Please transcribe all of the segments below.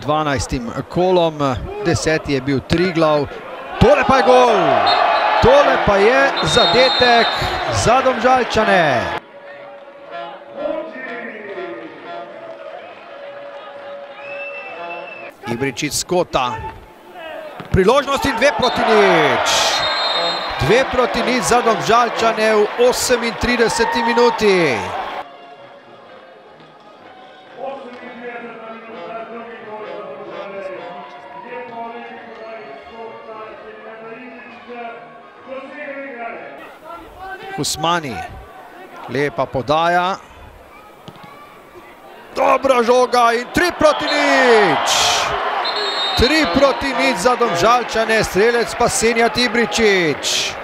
Dvanajstim kolom, 10. je bil Triglav, tole pa je gol, tole pa je zadetek za Domžalčane. Ibričić skota, priložnost in 2:0. 2:0 za Domžalčane v 38. minuti. Usmani, lepa podaja, dobra žoga in 3:0. 3:0 za Domžalčane, strelec pa Senijad Ibričić.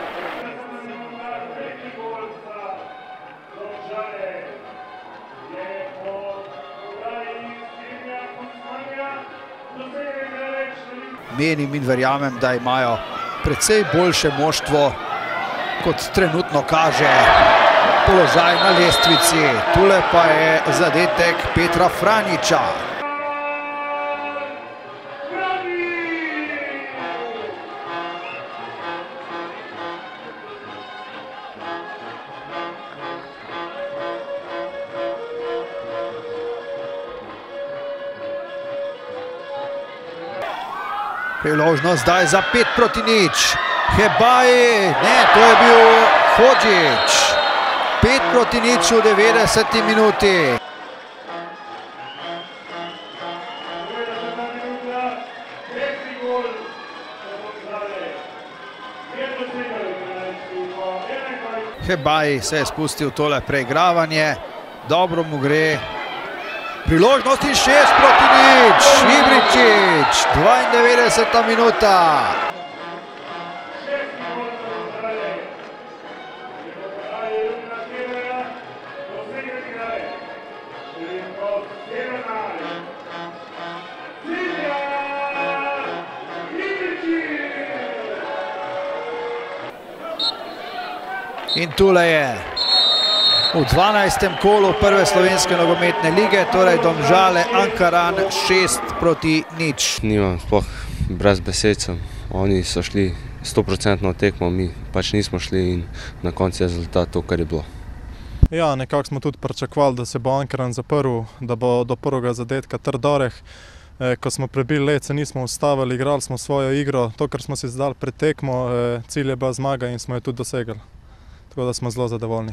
Menim in verjamem, da imajo precej boljše moštvo, kot trenutno kaže položaj na lestvici. Tule pa je zadetek Petra Franjića. Priložnost zdaj za 5:0. Hebaji, ne, to je bil Hodžić. 5:0 v 90. minuti. Hebaji se je spustil tole preigravanje, dobro mu gre. Priložnost in 6:0. Ibričić, 92. minuta. In tule je v 12. kolu prve slovenske nogometne lige, torej Domžale Ankaran 6:0. Nimam sploh brez besed, oni so šli 100% tekmo, mi pač nismo šli in na koncu je rezultat to, kar je bilo. Ja, nekako smo tudi pričakovali, da se bo Ankaran zaprl, da bo do prvega zadetka trd oreh. Ko smo prebili led, se nismo ustavili, igrali smo svojo igro, to, kar smo si zadali pred tekmo, cilj je bila zmaga in smo jo tudi dosegli. Tako da smo zelo zadovoljni.